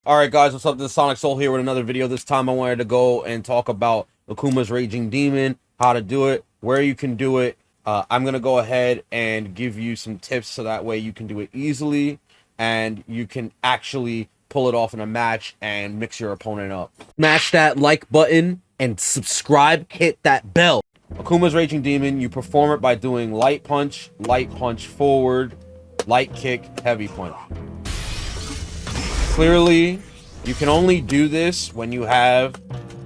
Alright guys, what's up? This is SonicSol here with another video. This time I wanted to go and talk about Akuma's Raging Demon, how to do it, where you can do it. I'm going to go ahead and give you some tips so that way you can do it easily and you can actually pull it off in a match and mix your opponent up. Smash that like button and subscribe, hit that bell. Akuma's Raging Demon, you perform it by doing light punch forward, light kick, heavy punch. Clearly, you can only do this when you have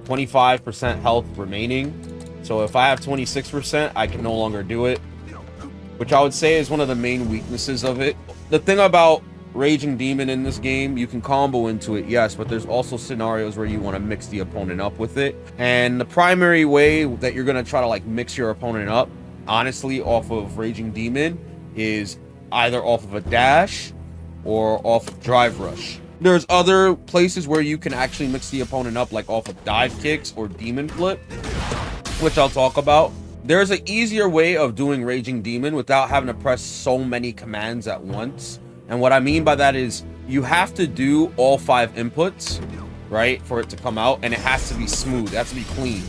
25% health remaining. So if I have 26%, I can no longer do it, which I would say is one of the main weaknesses of it. The thing about Raging Demon in this game, you can combo into it, yes, but there's also scenarios where you want to mix the opponent up with it. And the primary way that you're going to try to like mix your opponent up, honestly, off of Raging Demon is either off of a dash or off of drive rush. There's other places where you can actually mix the opponent up, like off of dive kicks or demon flip, which I'll talk about. There's an easier way of doing Raging Demon without having to press so many commands at once. And what I mean by that is you have to do all 5 inputs, right, for it to come out, and it has to be smooth. It has to be clean.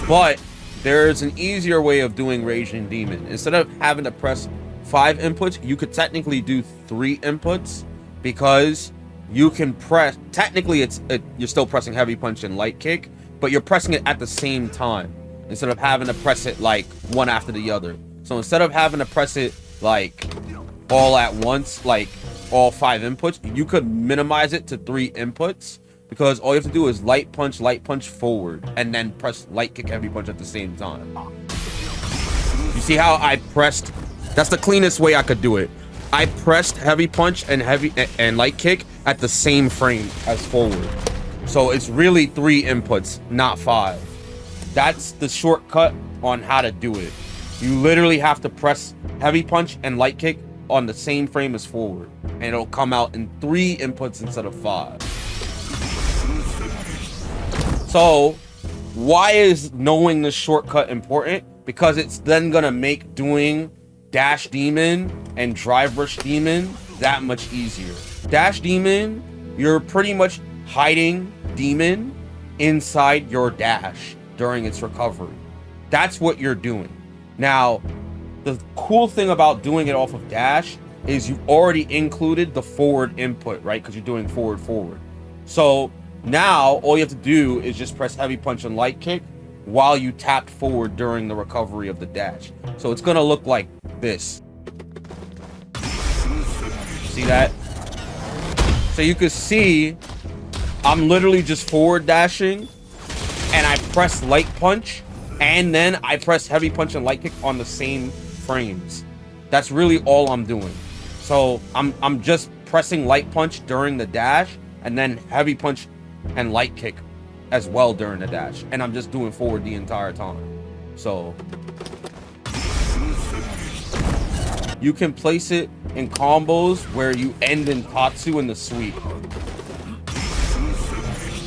But there's an easier way of doing Raging Demon. Instead of having to press 5 inputs, you could technically do 3 inputs, because you can press, technically you're still pressing heavy punch and light kick, but you're pressing it at the same time instead of having to press it like one after the other. So instead of having to press it like all at once, like all 5 inputs, you could minimize it to 3 inputs, because all you have to do is light punch forward, and then press light kick, heavy punch at the same time. You see how I pressed? That's the cleanest way I could do it. I pressed heavy punch and light kick at the same frame as forward. So it's really 3 inputs, not 5. That's the shortcut on how to do it. You literally have to press heavy punch and light kick on the same frame as forward, and it'll come out in 3 inputs instead of 5. So why is knowing this shortcut important? Because it's then gonna make doing Dash Demon and Drive Rush Demon that much easier. Dash Demon, you're pretty much hiding Demon inside your dash during its recovery. That's what you're doing. Now, the cool thing about doing it off of dash is you've already included the forward input, right? Because you're doing forward. So now all you have to do is just press heavy punch and light kick while you tapped forward during the recovery of the dash. So it's gonna look like this. See that? So you can see I'm literally just forward dashing, and I press light punch, and then I press heavy punch and light kick on the same frames. That's really all I'm doing. So I'm just pressing light punch during the dash, and then heavy punch and light kick as well during the dash, and I'm just doing forward the entire time. So you can place it in combos where you end in Satsu in the sweep.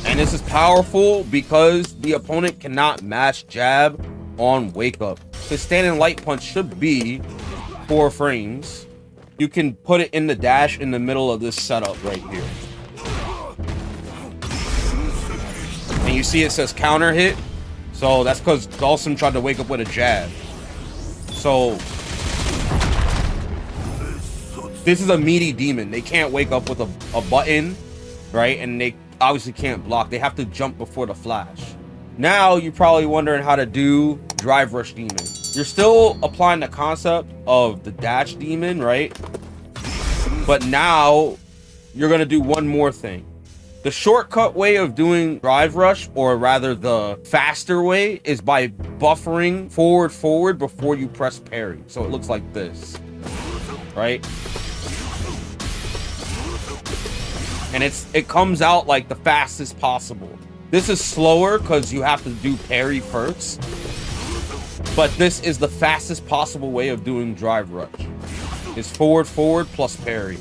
And this is powerful because the opponent cannot mash jab on wake up. The standing light punch should be 4 frames. You can put it in the dash in the middle of this setup right here. And you see it says counter hit. So that's because Dawson tried to wake up with a jab. So this is a meaty demon. They can't wake up with a button, right? And they obviously can't block. They have to jump before the flash. Now you're probably wondering how to do Drive Rush Demon. You're still applying the concept of the dash demon, right? But now you're gonna do one more thing. The shortcut way of doing Drive Rush, or rather the faster way, is by buffering forward before you press parry. So it looks like this, right? And it comes out like the fastest possible. This is slower because you have to do parry first, but this is the fastest possible way of doing Drive Rush. Is forward plus parry.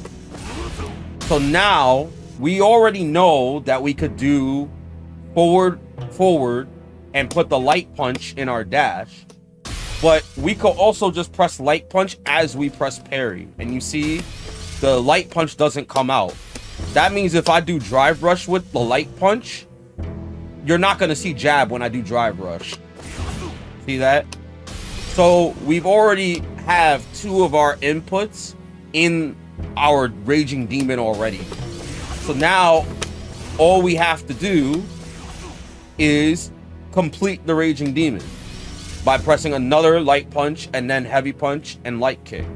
So now we already know that we could do forward and put the light punch in our dash, but we could also just press light punch as we press parry, and you see the light punch doesn't come out. That means if I do drive rush with the light punch, you're not going to see jab when I do drive rush. See that? So we've already have 2 of our inputs in our Raging Demon already. So now all we have to do is complete the Raging Demon by pressing another light punch and then heavy punch and light kick.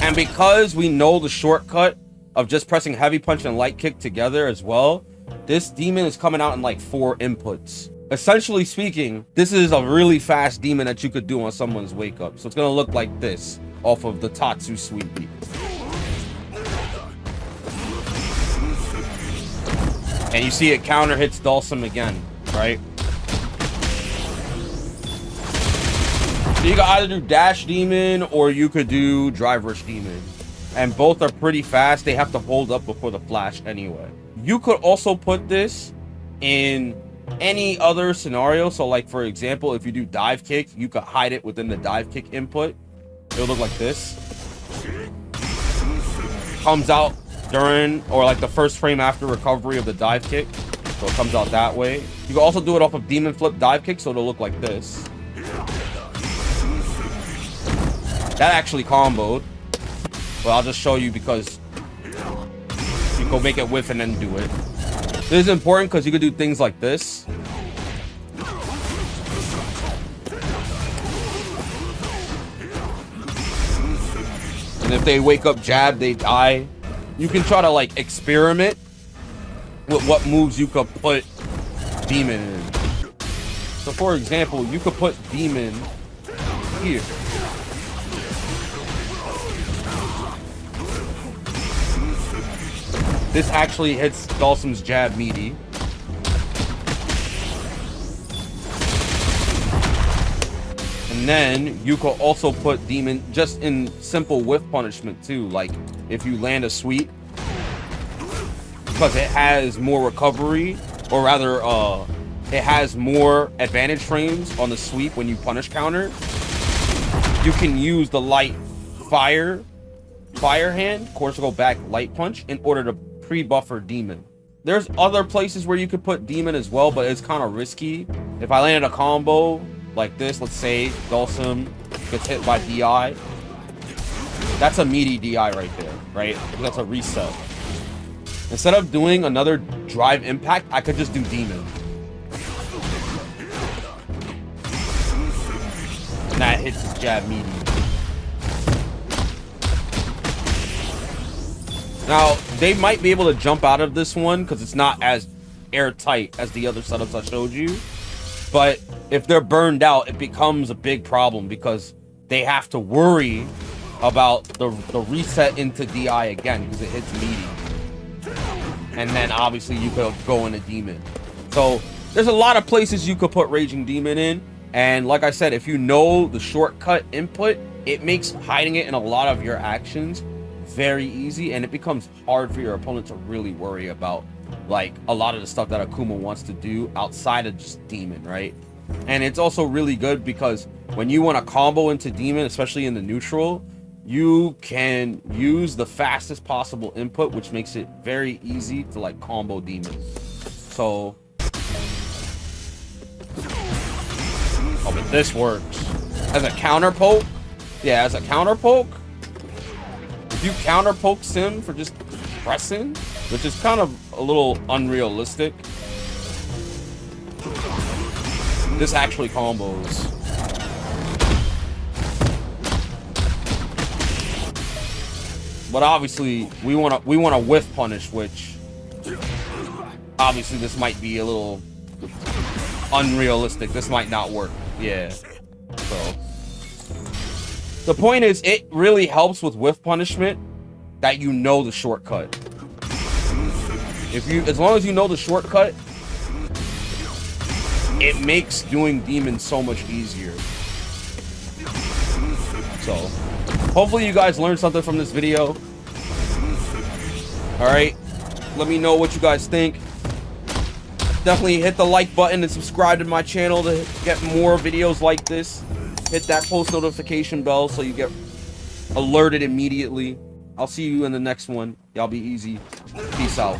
And because we know the shortcut of just pressing heavy punch and light kick together as well, this demon is coming out in like 4 inputs. Essentially speaking, this is a really fast demon that you could do on someone's wake up. So it's gonna look like this off of the Tatsu sweepy. And you see it counter hits Dulcim again, right? So you can either do Dash Demon or you could do Drive Rush Demon. And both are pretty fast. They have to hold up before the flash anyway. You could also put this in any other scenario. So like, for example, if you do Dive Kick, you could hide it within the Dive Kick input. It'll look like this. Comes out during or like the first frame after recovery of the Dive Kick. So it comes out that way. You can also do it off of Demon Flip Dive Kick. So it'll look like this. That actually comboed, but I'll just show you because you go make it whiff and then do it. This is important because you could do things like this. And if they wake up jab, they die. You can try to like experiment with what moves you could put Demon in. So for example, you could put Demon here. This actually hits Dulcim's jab meaty. And then you could also put Demon just in simple whiff punishment too. Like if you land a sweep, because it has more recovery, or rather it has more advantage frames on the sweep when you punish counter. You can use the light fire hand, Corsical back light punch in order to pre-buffer Demon. There's other places where you could put Demon as well, but it's kind of risky. If I landed a combo like this, let's say Dulcim gets hit by DI, that's a meaty DI right there, right? That's a reset. Instead of doing another Drive Impact, I could just do Demon. And that hits his jab meaty. Now, they might be able to jump out of this one because it's not as airtight as the other setups I showed you. But if they're burned out, it becomes a big problem because they have to worry about the reset into DI again because it hits meaty. And then obviously you could go into Demon. So there's a lot of places you could put Raging Demon in. And like I said, if you know the shortcut input, it makes hiding it in a lot of your actions very easy, and it becomes hard for your opponent to really worry about like a lot of the stuff that Akuma wants to do outside of just Demon, right? And it's also really good because when you want to combo into Demon, especially in the neutral, you can use the fastest possible input, which makes it very easy to like combo Demon. So but this works as a counter poke. Yeah, as a counter poke, if you counter poke Sim for just pressing, which is kind of a little unrealistic, this actually combos. But obviously we want to whiff punish, which obviously this might be a little unrealistic. This might not work. Yeah. So the point is, it really helps with whiff punishment that you know the shortcut. As long as you know the shortcut, it makes doing Demon so much easier. So hopefully you guys learned something from this video. All right, let me know what you guys think. Definitely hit the like button and subscribe to my channel to get more videos like this. Hit that post notification bell so you get alerted immediately. I'll see you in the next one. Y'all be easy. Peace out.